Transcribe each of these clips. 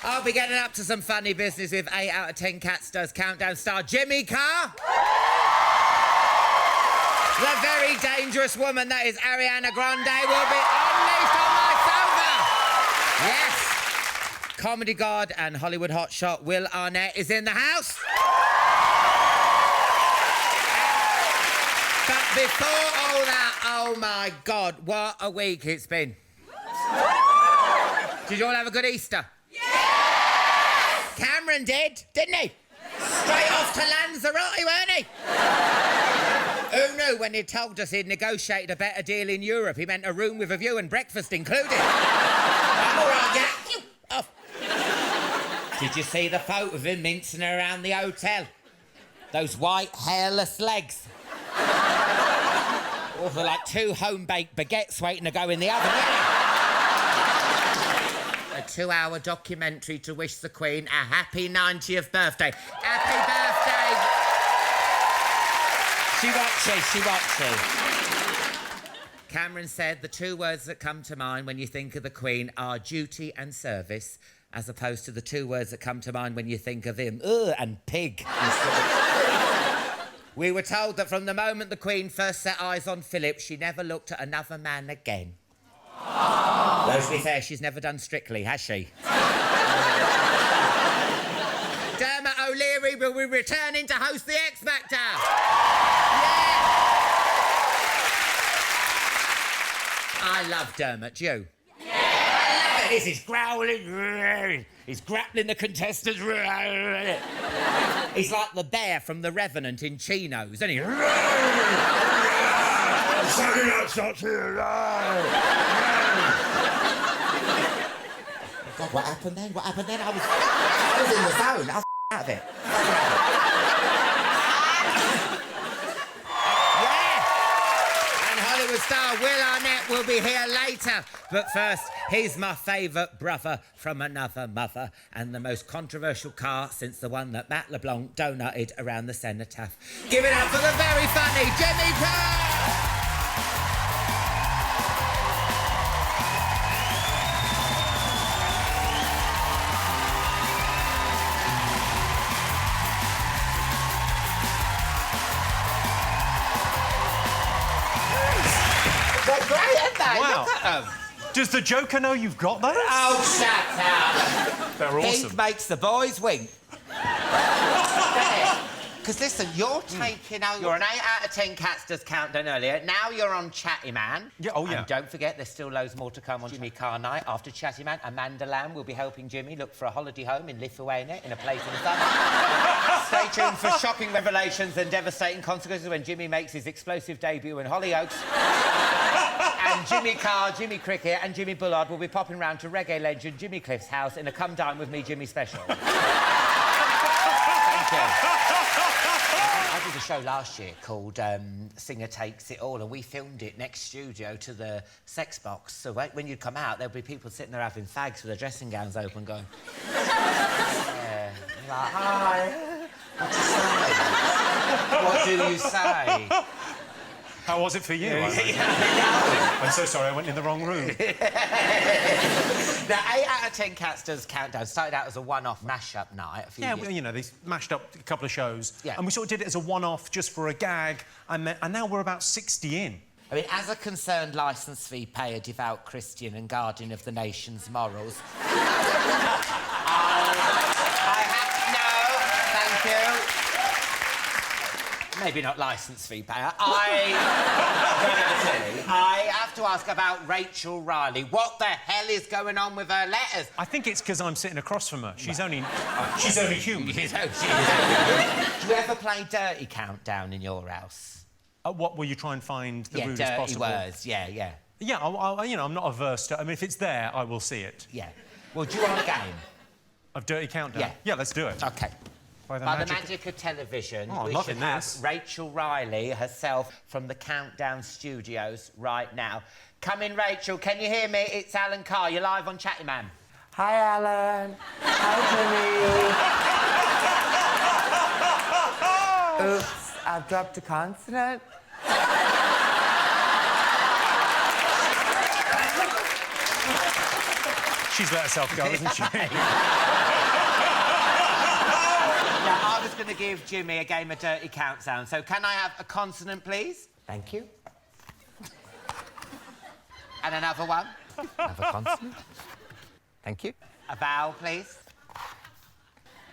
I'll be getting up to some funny business with 8 out of 10 Cats Does Countdown star Jimmy Carr. The very dangerous woman that is Ariana Grande will be unleashed on my sofa. Yes. Comedy god and Hollywood hotshot Will Arnett is in the house. But before all that, oh my God, what a week it's been. Did you all have a good Easter? Yes! Cameron did, didn't he? Straight off to Lanzarote, weren't he? Who knew when he told us he'd negotiated a better deal in Europe, he meant a room with a view and breakfast included? I'm all right, yeah. Off. Did you see the photo of him mincing around the hotel? Those white, hairless legs. Or like 2 home-baked baguettes waiting to go in the oven, A 2-hour documentary to wish the Queen a happy 90th birthday. Happy birthday! She watches. Cameron said the 2 words that come to mind when you think of the Queen are duty and service, as opposed to the 2 words that come to mind when you think of him, and pig. We were told that from the moment the Queen first set eyes on Philip, she never looked at another man again. Though, to be fair, she's never done Strictly, has she? Dermot O'Leary will be returning to host the X Factor. Yeah. I love Dermot. Do you? Yeah. I love it. He's growling. He's grappling the contestants. He's like the bear from The Revenant in chinos, isn't he? God, what happened then? I was in the zone. I was out of it. Yeah! And Hollywood star Will Arnett will be here later. But first, he's my favourite brother from another mother and the most controversial car since the one that Matt LeBlanc donutted around the cenotaph. Give it up for the very funny Jimmy Carr! They're great, aren't they? Wow. Look at them. Does the Joker know you've got those? Oh, shut up. They're awesome. Pink makes the boys wink. Because listen, you're taking over. You're an 8 out of 10 Cats Does Countdown earlier. Now you're on Chatty Man. Yeah, oh yeah. And don't forget, there's still loads more to come on Jimmy Carr night. After Chatty Man, Amanda Lamb will be helping Jimmy look for a holiday home in Lithuania in a place in the sun. Stay tuned for shocking revelations and devastating consequences when Jimmy makes his explosive debut in Hollyoaks. And Jimmy Carr, Jimmy Cricket and Jimmy Bullard will be popping round to reggae legend Jimmy Cliff's house in a Come Dine With Me Jimmy special. Thank you. I did a show last year called Singer Takes It All, and we filmed it next studio to the sex box. So when you come out, there'll be people sitting there having fags with their dressing gowns open going... Yeah. Like, hi. What do you say? How was it for you? I'm so sorry, I went in the wrong room. Now, 8 out of 10 Cats Does Countdown started out as a one-off mash-up night a few years. Well, you know, they mashed up a couple of shows. Yeah. And we sort of did it as a one-off, just for a gag, and now we're about 60 in. I mean, as a concerned licence fee payer, devout Christian and guardian of the nation's morals... Thank you. Maybe not licence fee payer. I have to ask about Rachel Riley. What the hell is going on with her letters? I think it's because I'm sitting across from her. She's only human. Do you ever play Dirty Countdown in your house? What, will you try and find the rudest possible? Dirty words, yeah. Yeah, you know, I'm not averse to... I mean, if it's there, I will see it. Yeah. Well, do you want a game? Of Dirty Countdown? Yeah. Yeah, let's do it. OK. By the magic of television, we should have Rachel Riley herself from the Countdown Studios right now. Come in, Rachel. Can you hear me? It's Alan Carr. You're live on Chatty Man. Hi, Alan. Hi, Jimmy. Oops, I've dropped a consonant. She's let herself go, isn't she? was going to give Jimmy a game of dirty countdown. So can I have a consonant, please? Thank you. And another one. Another consonant. Thank you. A vowel, please.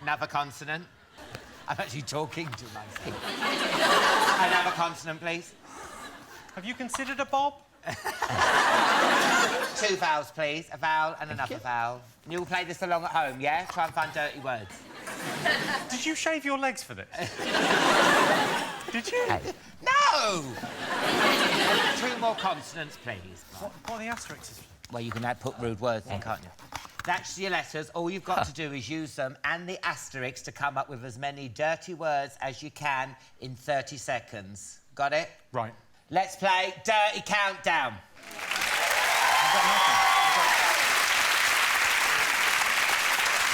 Another consonant. I'm actually talking to myself. Another consonant, please. Have you considered a bob? 2 vowels, please. A vowel and another vowel. And you'll play this along at home, yeah? Try and find dirty words. Did you shave your legs for this? Did you? Hey. No! 2 more consonants, please. What are the asterisks? Well, you can put rude words in, can't you? That's your letters. All you've got to do is use them and the asterisks to come up with as many dirty words as you can in 30 seconds. Got it? Right. Let's play Dirty Countdown. I've got nothing.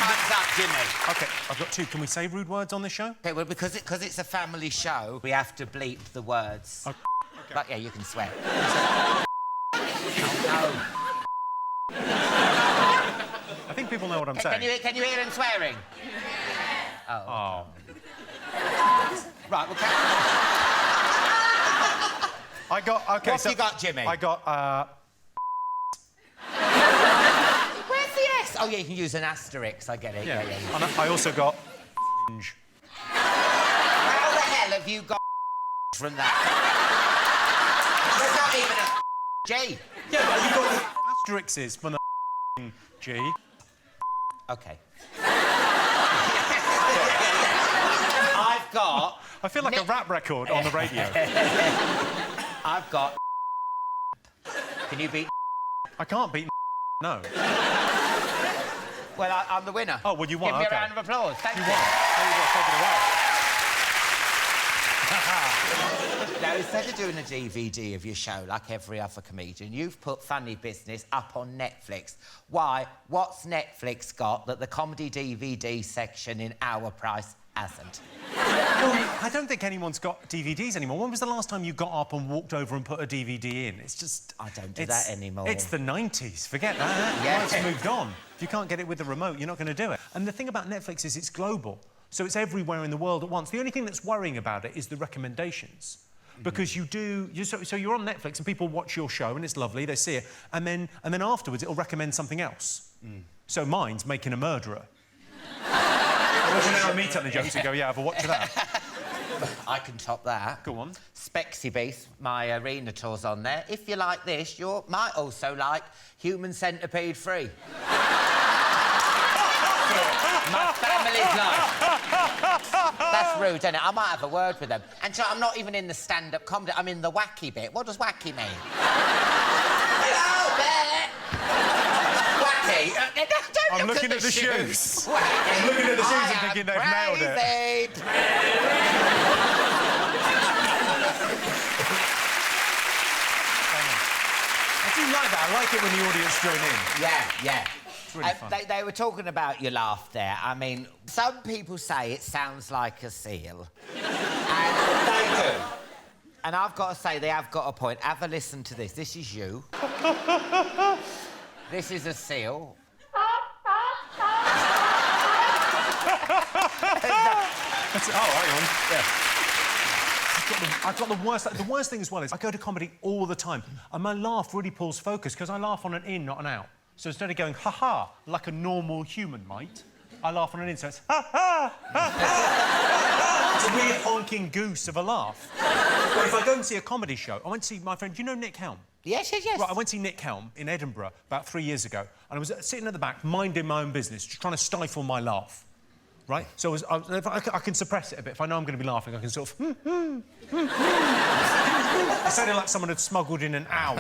Time's up, Jimmy. OK, I've got 2. Can we say rude words on this show? OK, well, because it's a family show, we have to bleep the words. OK. But, yeah, you can swear. Oh, no. I think people know what I'm saying. Can you hear him swearing? Oh. Right, well, I got... OK, what have you got, Jimmy? I got, Where's the S? Oh, yeah, you can use an asterisk. I get it. Yeah. And I also got... How the hell have you got from that? There's not even a G. Yeah, but you got asterisks from the G. OK. I've got... I feel like a rap record on the radio. I've got... Can you beat... I can't beat no. Well, I'm the winner. Oh, well, you won, Give me OK. a round of applause. Thank you. You won. There you go, take it away. Now, instead of doing a DVD of your show like every other comedian, you've put Funny Business up on Netflix. Why? What's Netflix got that the comedy DVD section in our price hasn't? Well, I don't think anyone's got DVDs anymore. When was the last time you got up and walked over and put a DVD in? It's just... I don't do that anymore. It's the 90s. Forget that. Yeah. Life's moved on. If you can't get it with the remote, you're not going to do it. And the thing about Netflix is it's global. So it's everywhere in the world at once. The only thing that's worrying about it is the recommendations. Because so you're on Netflix and people watch your show and it's lovely, they see it, and then afterwards it'll recommend something else. So mine's Making a Murderer. Watch an hour of me telling the jokes and go, yeah, have a watch of that. I can top that. Go on. Spexy Beast, my arena tour's on there. If you like this, you might also like Human Centipede 3. My family's life. That's rude, isn't it? I might have a word with them. And so I'm not even in the stand-up comedy, I'm in the wacky bit. What does wacky mean? Hello, Bear! Wacky. I'm looking at the shoes. I'm looking at the shoes and thinking they've nailed it. I do like that. I like it when the audience join in. Yeah. It's really fun. They were talking about your laugh there. I mean, some people say it sounds like a seal. And they do. And I've got to say, they have got a point. Have a listen to this. This is you. This is a seal. Hang on. Yeah. I've got the worst... The worst thing as well is I go to comedy all the time and my laugh really pulls focus because I laugh on an in, not an out. So instead of going ha-ha like a normal human might, I laugh on an in, so it's ha-ha, ha-ha. It's a weird honking goose of a laugh. But if I go and see a comedy show, I went to see my friend... Do you know Nick Helm? Yes. Right, I went to see Nick Helm in Edinburgh about 3 years ago and I was sitting at the back, minding my own business, just trying to stifle my laugh. Right? So I can suppress it a bit. If I know I'm going to be laughing, I can sort of... It sounded like someone had smuggled in an owl.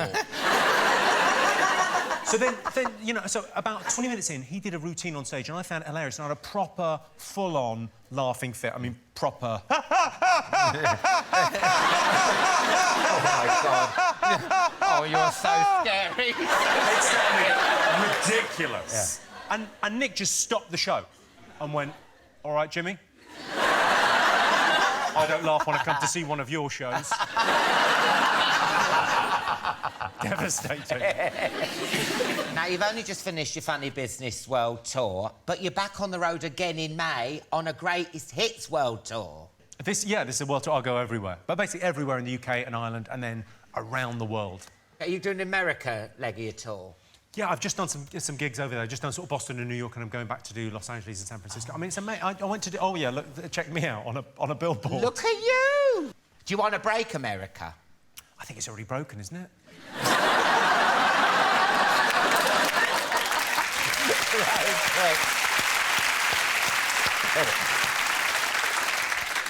So then, you know, so about 20 minutes in, he did a routine on stage, and I found it hilarious, and I had a proper, full-on laughing fit. I mean, proper... Oh, my God. Oh, you're so scary. It sounded ridiculous. Yeah. And Nick just stopped the show and went, all right, Jimmy? I don't laugh when I come to see one of your shows. Devastating. Now, you've only just finished your Funny Business World Tour, but you're back on the road again in May on a Greatest Hits World Tour. This is a world tour. I'll go everywhere. But basically everywhere in the UK and Ireland and then around the world. Are you doing America leg of your tour? Yeah, I've just done some gigs over there. I've just done sort of Boston and New York, and I'm going back to do Los Angeles and San Francisco. I mean, it's amazing. I went to do... Oh, yeah, look, check me out on a billboard. Look at you! Do you want to break America? I think it's already broken, isn't it?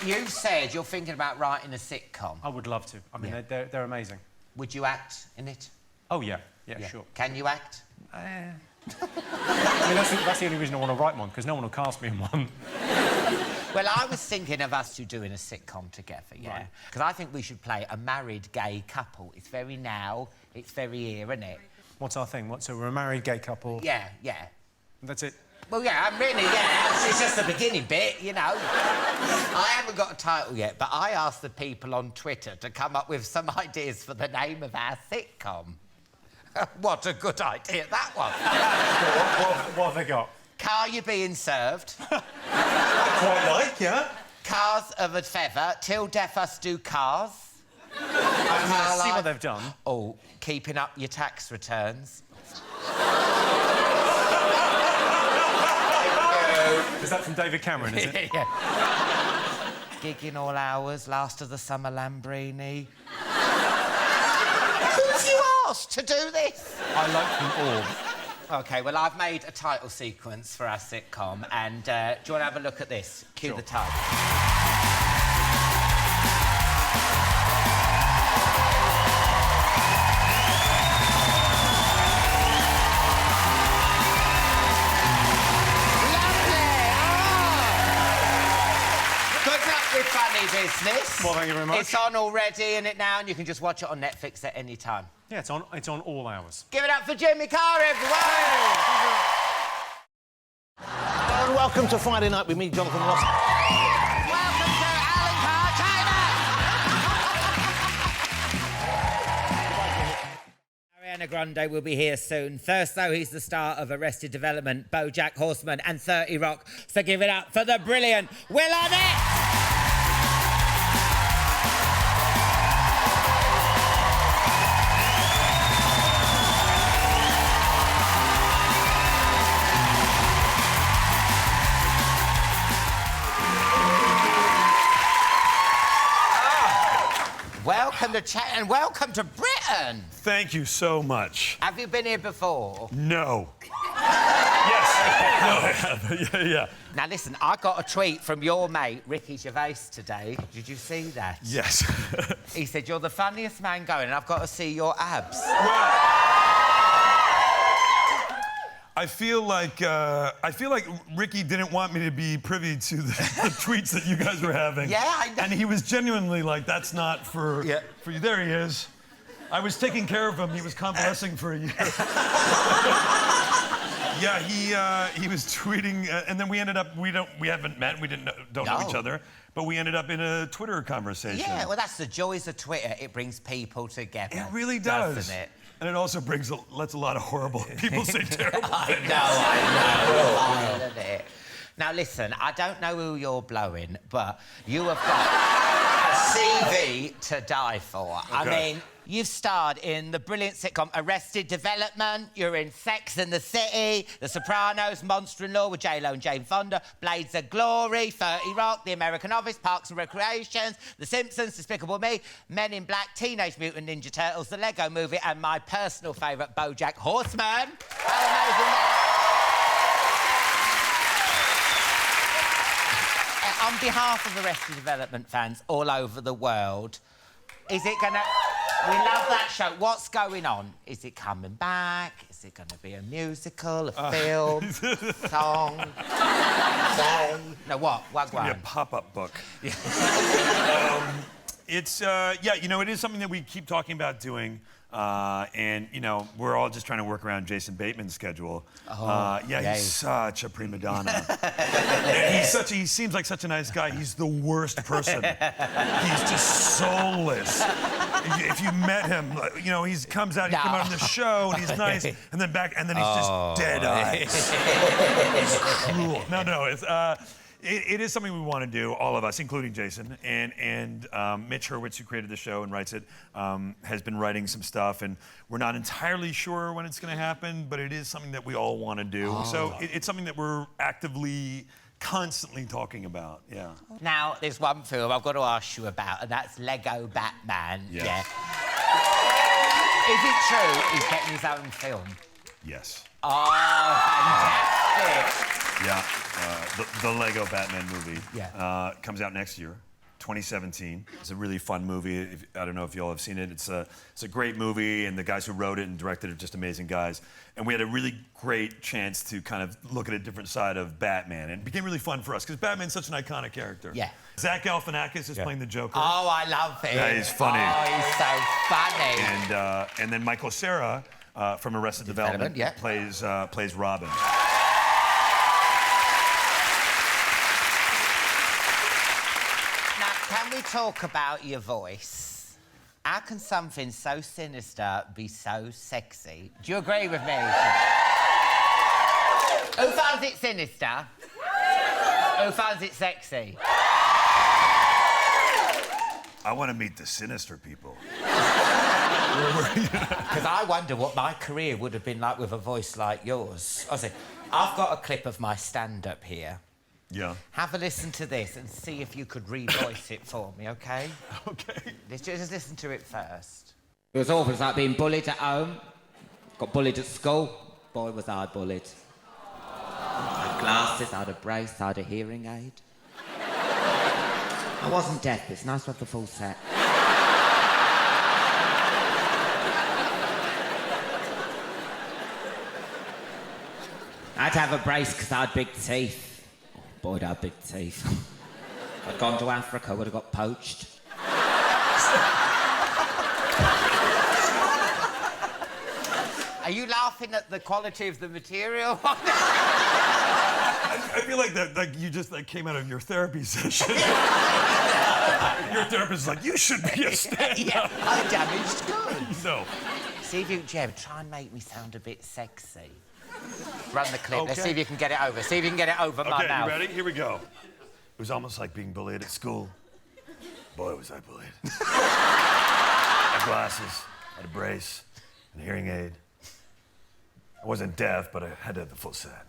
You said you're thinking about writing a sitcom. I would love to. I mean, they're amazing. Would you act in it? Oh, yeah. Yeah, sure. Can you act? I mean, that's the only reason I want to write one, because no one will cast me in one. Well, I was thinking of us two doing a sitcom together, yeah? Because I think we should play a married gay couple. It's very now, it's very here, isn't it? What's our thing? So we're a married gay couple? Yeah. That's it? Well, yeah, I'm really, yeah. It's just the beginning bit, you know. I haven't got a title yet, but I asked the people on Twitter to come up with some ideas for the name of our sitcom. What a good idea that was. What have they got? Car you being served. Quite like, yeah. Cars of a feather, till death us do cars. See what they've done. Oh, keeping up your tax returns. Is that from David Cameron, is it? Yeah. Gigging all hours, last of the summer Lambrini. Who've you asked to do this? I like them all. OK, well, I've made a title sequence for our sitcom, and do you want to have a look at this? Cue the title. Funny Business. Well, thank you very much. It's on already, isn't it now? And you can just watch it on Netflix at any time. Yeah, it's on all hours. Give it up for Jimmy Carr, everyone! Hello and welcome to Friday Night with me, Jonathan Ross. Welcome to Alan Carr, China! Ariana Grande will be here soon. First, though, he's the star of Arrested Development, Bojack Horseman and 30 Rock. So give it up for the brilliant Will Arnett! Welcome to Chat and welcome to Britain. Thank you so much. Have you been here before? No. Yes. No. Yeah. Now listen, I got a tweet from your mate Ricky Gervais today. Did you see that? Yes. He said you're the funniest man going, and I've got to see your abs. I feel like Ricky didn't want me to be privy to the tweets that you guys were having. Yeah, I know. And he was genuinely like, "That's not for you." There he is. I was taking care of him. He was convalescing for a year. Yeah, he was tweeting, and then we ended up we haven't met, we don't know each other, but we ended up in a Twitter conversation. Yeah, well, that's the joys of Twitter. It brings people together. It really does, doesn't it? And it also lets a lot of horrible people say terrible things. I know. Now, listen, I don't know who you're blowing, but you have got a CV to die for. Okay. I mean, you've starred in the brilliant sitcom Arrested Development, you're in Sex and the City, The Sopranos, Monster-in-Law with J-Lo and Jane Fonda, Blades of Glory, 30 Rock, The American Office, Parks and Recreations, The Simpsons, Despicable Me, Men in Black, Teenage Mutant Ninja Turtles, The Lego Movie, and my personal favourite, Bojack Horseman. How amazing that? On behalf of Arrested Development fans all over the world, is it gonna... We love that show. What's going on? Is it coming back? Is it going to be a musical, a film, song, play? No, what? What? It's a pop-up book. It's, yeah, you know, it is something that we keep talking about doing. And, you know, we're all just trying to work around Jason Bateman's schedule. He's such a prima donna. And he seems like such a nice guy. He's the worst person. He's just soulless. If you met him, you know, he comes out, he comes out on the show, and he's nice, and then he's just dead eyes. It's cruel. No, it is something we want to do, all of us, including Jason. And Mitch Hurwitz, who created the show and writes it, has been writing some stuff. And we're not entirely sure when it's going to happen, but it is something that we all want to do. So it's something that we're actively, constantly talking about, yeah. Now, there's one film I've got to ask you about, and that's Lego Batman. Yes. Yeah. Is it true he's getting his own film? Yes. Oh, fantastic. Yeah, the Lego Batman movie comes out next year, 2017. It's a really fun movie. I don't know if you all have seen it. It's a great movie, and the guys who wrote it and directed it are just amazing guys. And we had a really great chance to kind of look at a different side of Batman, and it became really fun for us because Batman's such an iconic character. Yeah. Zach Galifianakis is playing the Joker. Oh, I love him. Yeah, he's funny. Oh, he's so funny. And then Michael Cera from Arrested Development plays Robin. Can we talk about your voice? How can something so sinister be so sexy? Do you agree with me? Who finds it sinister? Who finds it sexy? I want to meet the sinister people. Because I wonder what my career would have been like with a voice like yours. I've got a clip of my stand-up here. Yeah. Have a listen to this and see if you could re-voice it for me, OK? OK. Let's just listen to it first. It was awful. It's like being bullied at home. Got bullied at school. Boy, was I bullied. I had glasses, I had a brace, I had a hearing aid. I wasn't deaf, but it's nice to have the full set. I had to have a brace because I had big teeth. Oh, boy, I had big teeth. If I'd gone to Africa, I would have got poached. Are you laughing at the quality of the material? I feel like that, like you just came out of your therapy session. Your therapist is like, you should be a stand-up. Yeah, I damaged goods. No. See if you, Jeb, try and make me sound a bit sexy. Run the clip. Okay. Let's see if you can get it over. See if you can get it over my mouth. Okay, you ready? Here we go. It was almost like being bullied at school. Boy, was I bullied. I had glasses, I had a brace, and a hearing aid. I wasn't deaf, but I had to have the full set.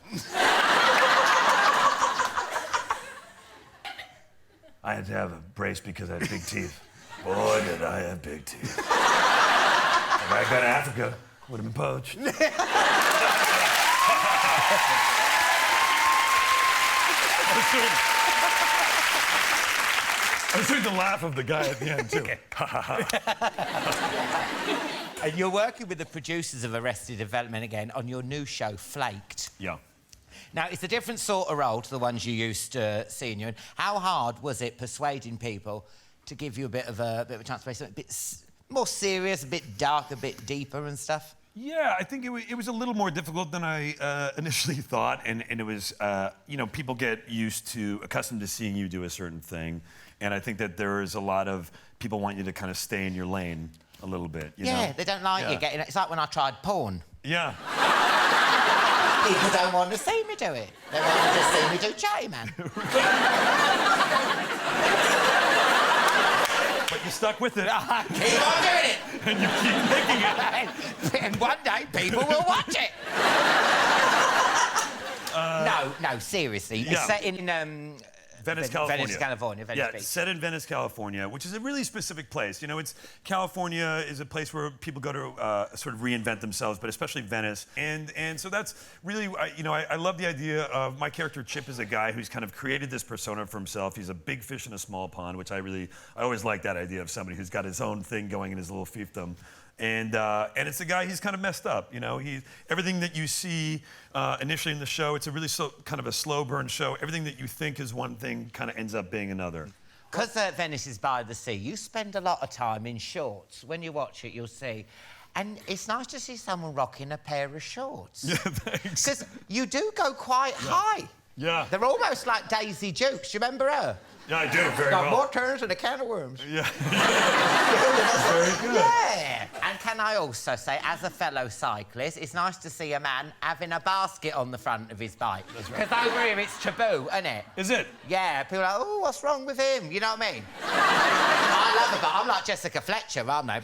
I had to have a brace because I had big teeth. Boy, did I have big teeth. If I got to Africa, I would have been poached. I was doing the laugh of the guy at the end, too. And you're working with the producers of Arrested Development again on your new show, Flaked. Yeah. Now, it's a different sort of role to the ones you used to seeing you in. How hard was it persuading people to give you a bit of a chance to play something a bit more serious, a bit dark, a bit deeper and stuff? Yeah, I think it was a little more difficult than I initially thought, and it was, you know, people get accustomed to seeing you do a certain thing, and I think that there is a lot of people want you to kind of stay in your lane a little bit, you know? They don't like you getting it. It's like when I tried porn. Yeah. People don't want to see me do it. They want to see me do Chatty Man. But you stuck with it. I keep on doing it. And you keep making it. And one day people will watch it. No, seriously. Yeah. It's set in Venice, California. Venice, California. Yeah, it's set in Venice, California, which is a really specific place. You know, California is a place where people go to sort of reinvent themselves, but especially Venice. And so that's really, you know, I love the idea of my character Chip is a guy who's kind of created this persona for himself. He's a big fish in a small pond, which I always like that idea of somebody who's got his own thing going in his little fiefdom. And it's a guy, he's kind of messed up, you know. Everything that you see initially in the show, it's a really kind of a slow burn show. Everything that you think is one thing kind of ends up being another. Because Venice is by the sea, you spend a lot of time in shorts. When you watch it, you'll see And it's nice to see someone rocking a pair of shorts. Yeah, thanks. Because you do go quite high. Yeah. They're almost like Daisy Dukes. Do you remember her? Yeah, I do, very Got well. more turns than a can of worms. Yeah. Very good. Yeah. And can I also say, as a fellow cyclist, it's nice to see a man having a basket on the front of his bike. That's right. Because over here it's taboo, isn't it? Is it? Yeah, people are like, oh, what's wrong with him? You know what I mean? I love it, but I'm like Jessica Fletcher, aren't I?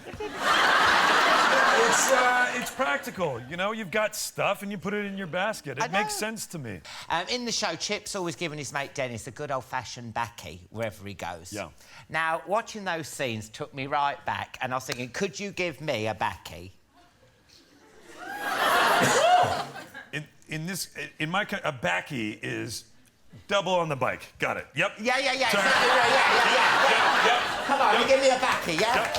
It's practical. You know, you've got stuff and you put it in your basket. It makes sense to me. In the show, Chip's always giving his mate Dennis a good old-fashioned baccy wherever he goes. Yeah. Now, watching those scenes took me right back, and I was thinking, could you give me a baccy? In my a backy is double on the bike. Got it. Yep. Yeah. Sorry. Exactly right, yeah. Yep. Come on, you give me a backy, yeah? Yep.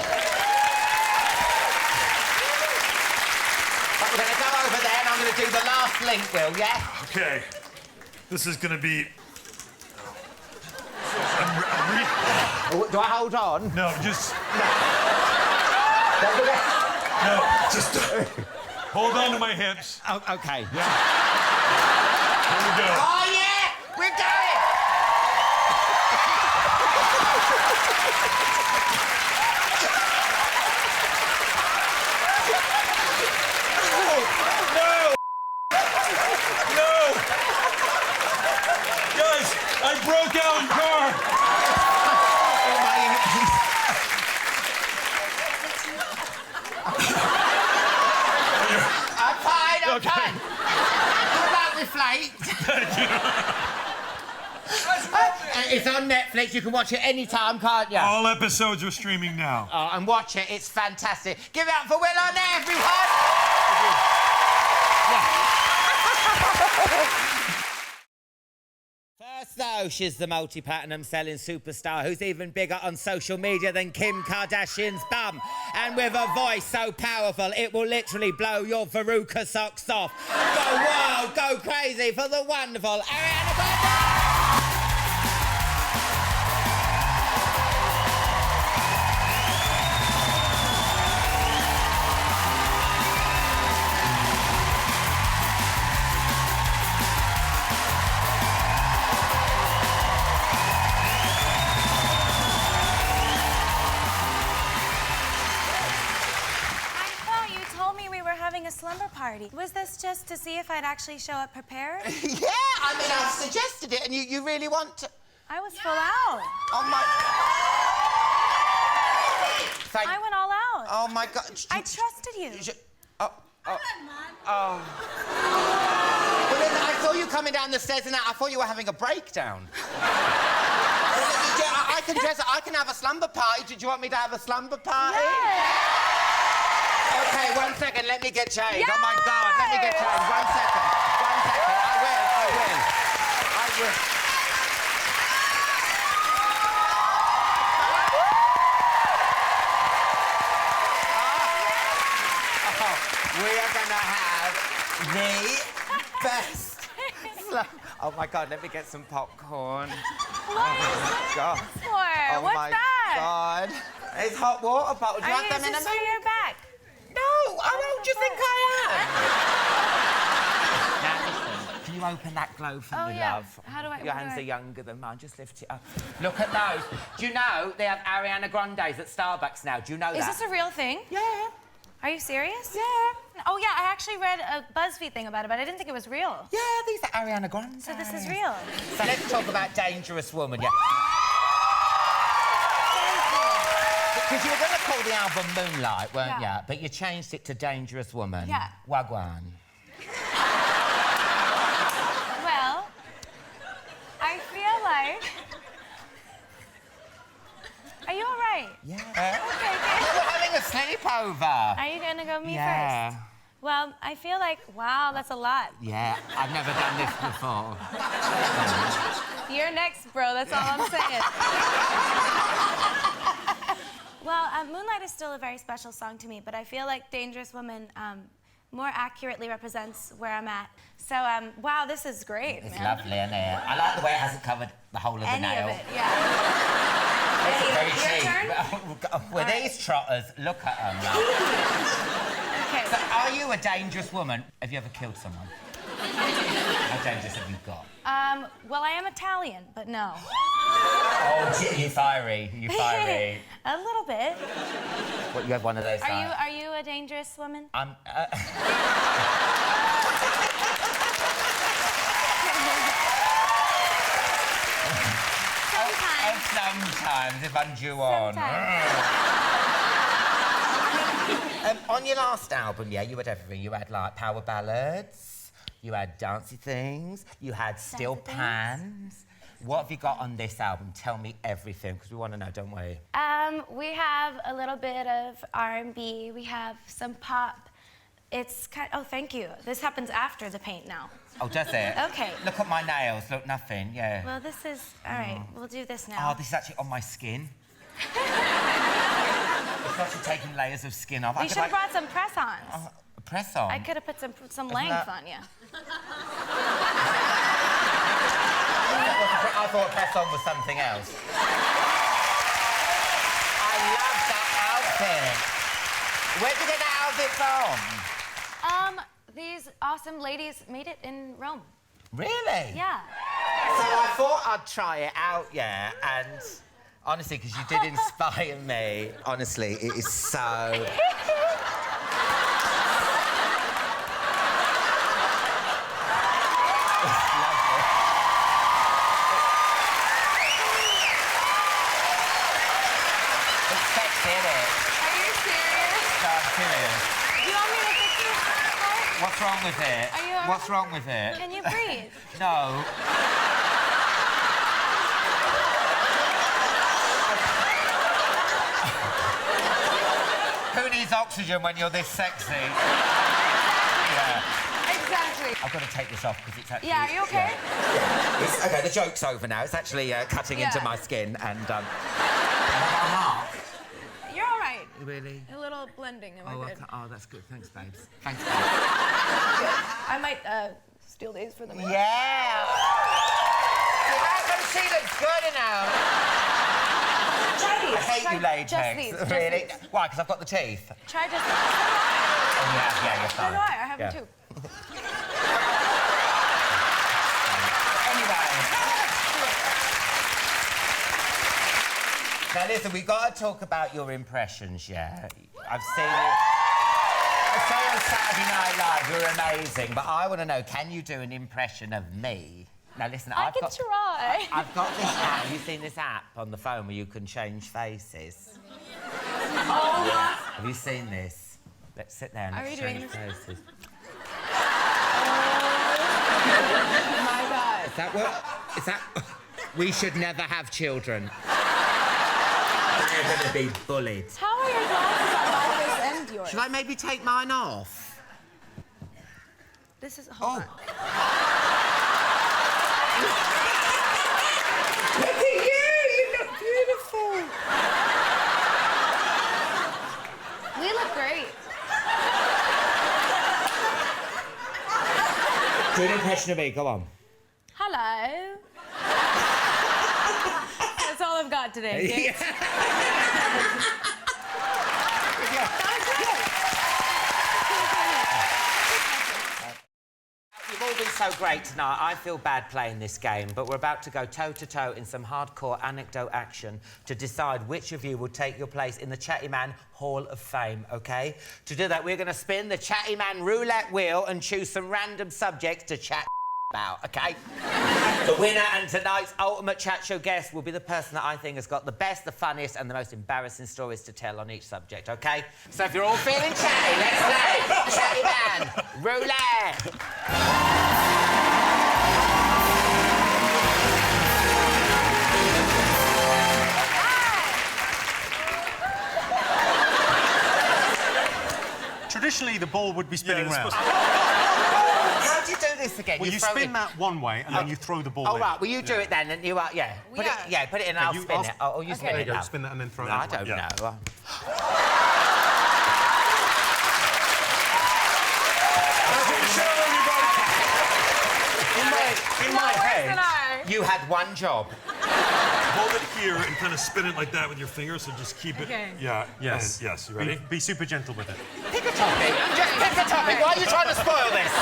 We're going to go over there and I'm going to do the last link, Will, yeah? Okay. This is going to be... Do I hold on? No, just... Don't forget. No, just... hold on to my hips. Oh, OK. Yeah. Here we go. Oh, yeah! We're going! I broke Alan Carr. I'm fine. What about with Flaked? Thank you. It's on Netflix. You can watch it anytime, can't you? All episodes are streaming now. Oh, and watch it. It's fantastic. Give it up for Will Arnett, everyone. First, though, she's the multi-platinum selling superstar who's even bigger on social media than Kim Kardashian's bum. And with a voice so powerful, it will literally blow your Veruca socks off. Go wild, go crazy for the wonderful Ariana Grande! A slumber party. Was this just to see if I'd actually show up prepared? Yeah, I mean, I've suggested it, and you really want to... I was full out. Oh, my... I went all out. Oh, my God. I trusted you. Well, then, I saw you coming down the stairs, and I thought you were having a breakdown. I can dress... I can have a slumber party. Did you want me to have a slumber party? Yeah. OK, 1 second, let me get changed. Yes! Oh, my God, let me get changed. 1 second. 1 second. I will. We are going to have the best... Oh, my God, let me get some popcorn. What is God. this for? Oh, What's my that? God. It's hot water bottle. Do you want them in a Is this for your back? No, how old do you think I am? Now, listen, can you open that globe for me, yeah. love? How do I... Your hands are younger than mine. Just lift it up. Look at those. Do you know they have Ariana Grande's at Starbucks now? Do you know that? Is this a real thing? Yeah. Are you serious? Yeah. Oh, yeah, I actually read a BuzzFeed thing about it, but I didn't think it was real. Yeah, these are Ariana Grande. So this is real. So let's talk about Dangerous Woman, yeah. Because you were going to call the album Moonlight, weren't you? But you changed it to Dangerous Woman. Yeah. Wagwan. Well, I feel like... Are you all right? Yeah. Okay, We're having a sleepover. Are you going to go me Yeah. first? Well, I feel like, wow, that's a lot. Yeah, I've never done this before. You're next, bro. That's all I'm saying. Well, Moonlight is still a very special song to me, but I feel like Dangerous Woman more accurately represents where I'm at. So, wow, this is great, It's man. lovely, isn't it? I like the way it hasn't covered the whole of the Any nail. of it, yeah. It's very Your cheap. turn? With these trotters, look at them. So, are you a dangerous woman? Have you ever killed someone? How dangerous have you got? Well, I am Italian, but no. Oh, you fiery. You fiery. A little bit. What, you have one of those? Are you a dangerous woman? I'm. Sometimes, if I'm due on. On your last album, yeah, you had everything. You had, like, power ballads, you had dancey things, you had steel pans. What have you got on this album? Tell me everything, because we want to know, don't we? We have a little bit of R&B. We have some pop. It's kind of... Oh, thank you. This happens after the paint now. Oh, does it? Okay. Look at my nails. Look, nothing, yeah. Well, this is... All right, we'll do this now. Oh, this is actually on my skin. It's actually taking layers of skin off. We should have brought some press-ons. Press-on? I could have put some length on you. I thought press-on was something else. I love that outfit. Where'd you get that outfit from? These awesome ladies made it in Rome. Really? Yeah. So I thought I'd try it out, yeah, and honestly, because you did inspire me. Honestly, it is so... What's wrong with it? What's wrong with it? Can you breathe? No. Who needs oxygen when you're this sexy? Yeah. Exactly. I've got to take this off because it's actually... Yeah, are you okay? Yeah. OK, the joke's over now. It's actually cutting into my skin and... You're all right. Really? A little blending. Am I good? Oh, that's good. Thanks, babes. Thanks, babes. I might steal these for the minute. Yeah! How come she looks good now? Try these. I hate you, latex. Just these. Really? Just these. Why? Because I've got the teeth? Try just... Oh, yeah, you're fine. So do I. I have them too. Anyway. Now, listen, we've got to talk about your impressions, yeah? I've seen it. I saw you on Saturday Night Live. You're amazing. But I want to know, can you do an impression of me? Now, listen, I can try. I've got this app. Have you seen this app on the phone where you can change faces? Oh. Have you seen this? Let's sit there and Are you change doing this? faces. Oh, my God. Is that what? Is that... We should never have children. You're going to be bullied. How are your glasses on my face and yours? Should I maybe take mine off? This is... Hold on. Look at you! You look beautiful. We look great. Do an impression of me, go on. Hello. That's all I've got today. Okay? You've all been so great tonight. I feel bad playing this game, but we're about to go toe-to-toe in some hardcore anecdote action to decide which of you will take your place in the Chatty Man Hall of Fame, OK? To do that, we're going to spin the Chatty Man roulette wheel and choose some random subjects to chat about, OK? The winner and tonight's ultimate chat show guest will be the person that I think has got the best, the funniest and the most embarrassing stories to tell on each subject, OK? So if you're all feeling chatty, let's play Chatty Man roulette! Traditionally, the ball would be spinning round. How do you do this again? Well, you spin that one way and then you throw the ball in. Oh, right. Well, you do it then, and you are... Yeah. Put it in and I'll spin it. Oh, you spin it now. Spin that and then throw it. I don't know. Show everybody! In Not my worse head, than I. you had one job. Hold it here and kind of spin it like that with your finger, so just keep it. Okay. Yeah. Yes. And, yes. You ready? Be super gentle with it. Pick a topic. Just pick a topic. Why are you trying to spoil this?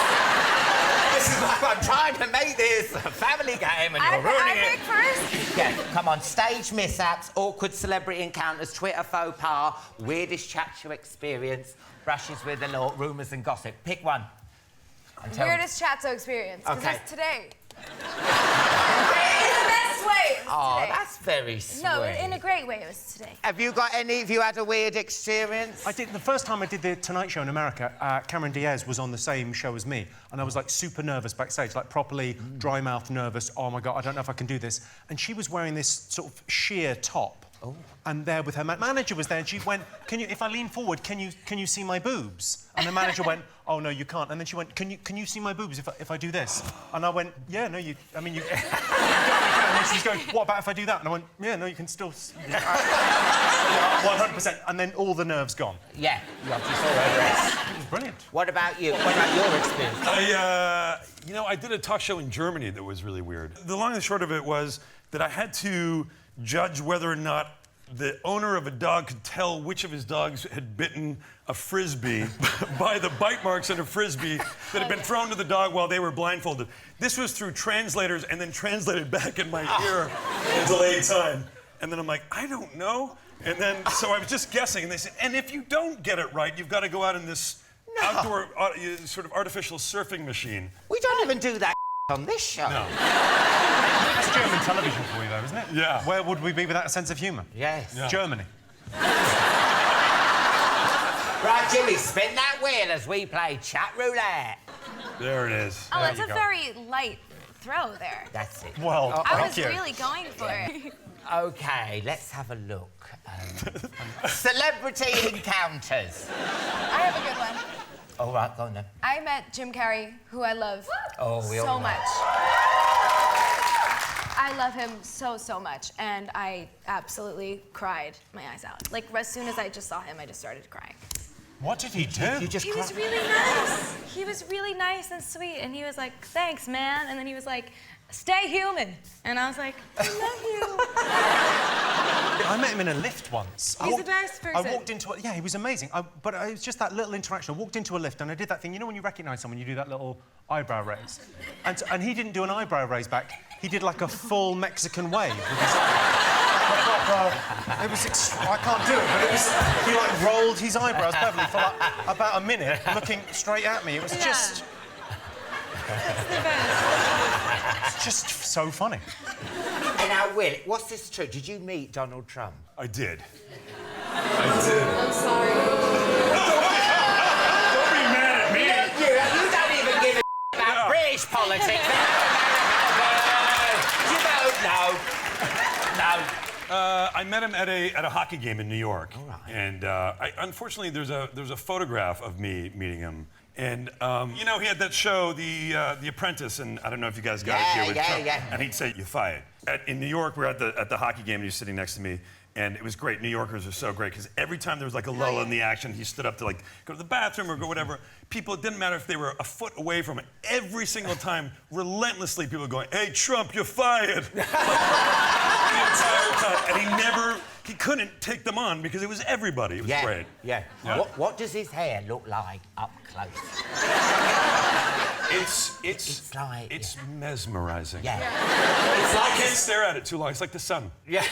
This is like I'm trying to make this a family game and you're ruining I it. pick first. Yeah, come on. Stage mishaps, awkward celebrity encounters, Twitter faux pas, weirdest chatshow experience, brushes with the law, rumours and gossip. Pick one. And tell me. Weirdest chatshow experience. Because Okay. it's today. In the best way. It was Oh, today. that's very sweet. No, in a great way, it was today. Have you got any of you had a weird experience? I did the first time I did the Tonight Show in America. Cameron Diaz was on the same show as me, and I was like super nervous backstage, like properly dry mouth nervous. Oh my god, I don't know if I can do this. And she was wearing this sort of sheer top. Oh. And there with her manager was there, and she went, "Can you? If I lean forward, can you see my boobs?" And the manager went, "Oh no, you can't." And then she went, "Can you see my boobs if I do this?" And I went, "Yeah, no, you. I mean, you." And then she's going, "What about if I do that?" And I went, "Yeah, no, you can still." 100%. And then all the nerves gone. Yeah, you obviously saw her dress. It was brilliant. What about you? What about your experience? I did a talk show in Germany that was really weird. The long and the short of it was that I had to judge whether or not the owner of a dog could tell which of his dogs had bitten a frisbee by the bite marks on a frisbee that had been thrown to the dog while they were blindfolded. This was through translators and then translated back in my ear in delayed time. And then I'm like, I don't know. And then, so I was just guessing, and they said, and if you don't get it right, you've got to go out in this outdoor sort of artificial surfing machine. We don't even do that on this show. No. It's German television for you, though, isn't it? Yeah. Where would we be without a sense of humour? Yes. Yeah. Germany. Right, Jimmy, spin that wheel as we play chat roulette. There it is. Oh, There it's you a go. very light throw there. That's it. Well, I thank was you. really going for it. Okay, let's have a look. Celebrity encounters. I have a good one. All right, go on then. I met Jim Carrey, who I love Oh, we all so know. much. I love him so much, and I absolutely cried my eyes out. Like, as soon as I just saw him, I just started crying. What did he do? You just He was really nice. He was really nice and sweet, and he was like, "Thanks, man." And then he was like, "Stay human." And I was like, "I love you." I met him in a lift once. He's the best I person. walked into yeah, he was amazing. But it was just that little interaction. I walked into a lift and I did that thing. You know when you recognise someone, you do that little eyebrow raise. And he didn't do an eyebrow raise back. He did like a full Mexican wave with his it was I can't do it, but it was he like rolled his eyebrows perfectly for like about a minute, looking straight at me. It was just it's just so funny. And now, Will, what's this true? Did you meet Donald Trump? I did. I'm sorry. Don't be mad at me. You don't even give a about British politics. You don't know. No. I met him at a hockey game in New York. All right. And unfortunately, there's a photograph of me meeting him. And he had that show, The Apprentice, and I don't know if you guys got it here with Trump. Yeah. And he'd say, "You fired." In New York, we're at the hockey game, and he was sitting next to me. And it was great. New Yorkers are so great because every time there was like a lull in the action, he stood up to like go to the bathroom or go whatever. People, it didn't matter if they were a foot away from it. Every single time, relentlessly, people were going, "Hey, Trump, you're fired." The entire time. And he couldn't take them on because it was everybody. It was great. Yeah. Yeah. What does his hair look like up close? It's like mesmerizing. Yeah. I can't stare at it too long. It's like the sun. Yeah.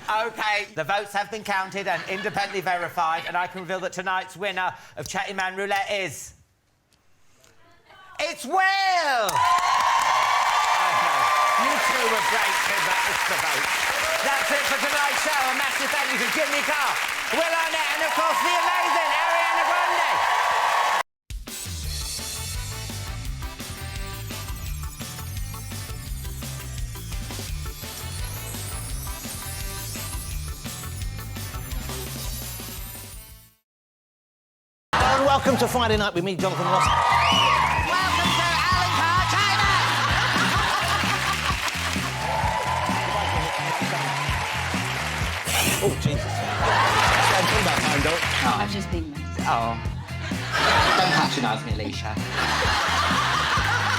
Okay, the votes have been counted and independently verified, and I can reveal that tonight's winner of Chatty Man Roulette is... It's Will! You two were great too, but it's the vote. That's it for tonight's show. A massive thank you to Jimmy Carr, Will Arnett, and of course the amazing Ariana Grande. And welcome to Friday Night with me, Jonathan Ross. Welcome to Alan Carr, China! Oh, Jesus. Come back, man, don't. I've just been... Oh. Don't patronise me, Alicia.